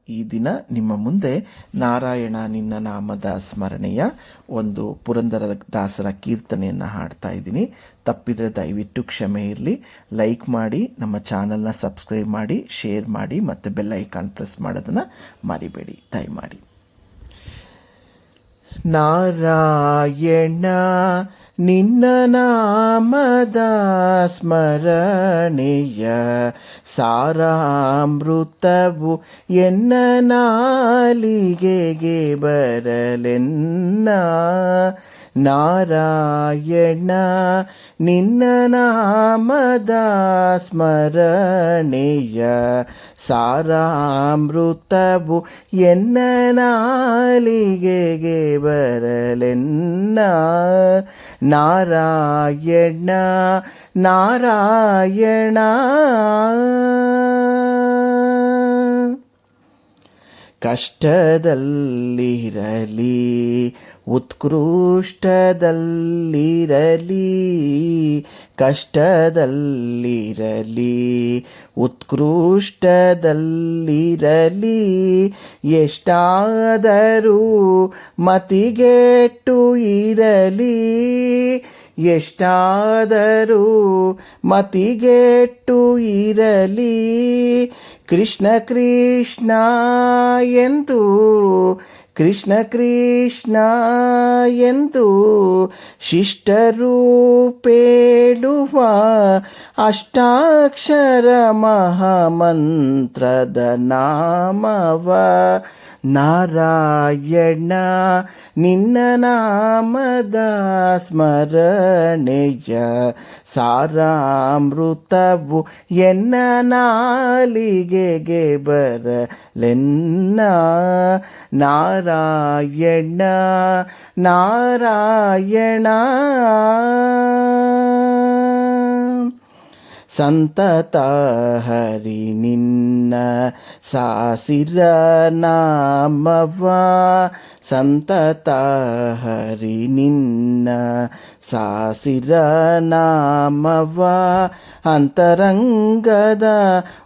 ಈ ದಿನ ನಿಮ್ಮ ಮುಂದೆ ನಾರಾಯಣ ನಿನ್ನ ನಾಮದ ಸ್ಮರಣೆಯ ಒಂದು ಪುರಂದರದಾಸರ ಕೀರ್ತನೆಯನ್ನು ಹಾಡ್ತಾ ಇದ್ದೀನಿ. ತಪ್ಪಿದರೆ ದಯವಿಟ್ಟು ಕ್ಷಮೆ ಇರಲಿ. ಲೈಕ್ ಮಾಡಿ, ನಮ್ಮ ಚಾನಲ್ನ ಸಬ್ಸ್ಕ್ರೈಬ್ ಮಾಡಿ, ಶೇರ್ ಮಾಡಿ ಮತ್ತು ಬೆಲ್ ಐಕಾನ್ ಪ್ರೆಸ್ ಮಾಡೋದನ್ನು ಮರಿಬೇಡಿ ದಯಮಾಡಿ. ನಾರಾಯಣ ನಿನ್ನ ನಾಮದ ಸ್ಮರಣೆಯ ಸಾರಾಮೃತವು ಎನ್ನ ನಾಲಿಗೆಗೆ ಬರಲೆನ್ನ. ನಾರಾಯಣ ನಿನ್ನ ನಾಮದ ಸ್ಮರಣೆಯ ಸಾರಾಮೃತವು ಎನ್ನ ನಾಲಿಗೆಗೆ ಬರಲೆನ್ನ. ನಾರಾಯಣ ನಾರಾಯಣ. ಕಷ್ಟದಲ್ಲಿರಲಿ ಉತ್ಕೃಷ್ಟದಲ್ಲಿರಲಿ, ಕಷ್ಟದಲ್ಲಿರಲಿ ಉತ್ಕೃಷ್ಟದಲ್ಲಿರಲಿ, ಎಷ್ಟಾದರೂ ಮತಿಗೆಟ್ಟು ಇರಲಿ, ಎಷ್ಟಾದರೂ ಮತಿಗೆಟ್ಟು ಇರಲಿ, ಕೃಷ್ಣ ಕೃಷ್ಣ ಎಂದು ಕೃಷ್ಣ ಕೃಷ್ಣ ಎಂದು ಶಿಷ್ಟರು ಪೇಳುವ ಅಷ್ಟಾಕ್ಷರ ಮಹಾಮಂತ್ರದ ನಾಮವ. ನಾರಾಯಣ ನಿನ್ನ ನಾಮದ ಸ್ಮರಣೆಯ ಸಾರಾಮೃತವು ಎನ್ನ ನಾಲಿಗೆಗೆ ಬರಲೆನ್ನ. ನಾರಾಯಣ ನಾರಾಯಣ. ಸಂತತ ಹರಿ ನಿನ್ನ ಸಾಸಿರ ನಾಮವ, ಸಂತತ ಹರಿ ನಿನ್ನ ಸಾಸಿರ ನಾಮವ, ಅಂತರಂಗದ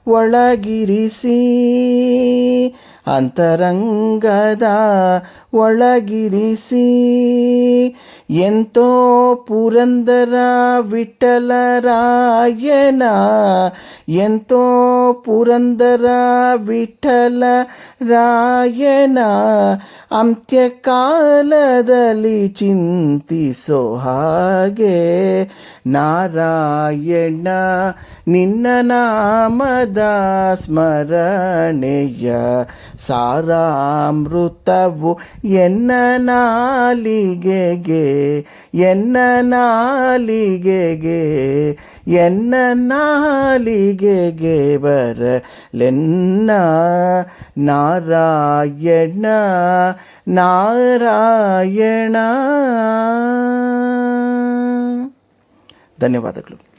ಒಳಗಿರಿಸಿ, ಅಂತರಂಗದ ಒಳಗಿರಿಸಿ, ಎಂತೋ ಪುರಂದರ ವಿಠಲರಾಯನ, ಎಂತೋ ಪುರಂದರ ವಿಠಲರಾಯನ, ಅಂತ್ಯಕಾಲದಲ್ಲಿ ಚಿಂತಿಸೋ ಹಾಗೆ. ನಾರಾಯಣ ನಿನ್ನ ನಾಮದ ಸ್ಮರಣೆಯ ಸಾರಾಮೃತವು ಎನ್ನ ನಾಲಿಗೆಗೆ, ಎನ್ನ ನಾಲಿಗೆಗೆ, ಎನ್ನ ನಾಲಿಗೆಗೆ ಬರಲೆನ್ನ. ನಾರಾಯಣ ನಾರಾಯಣ. ಧನ್ಯವಾದಗಳು.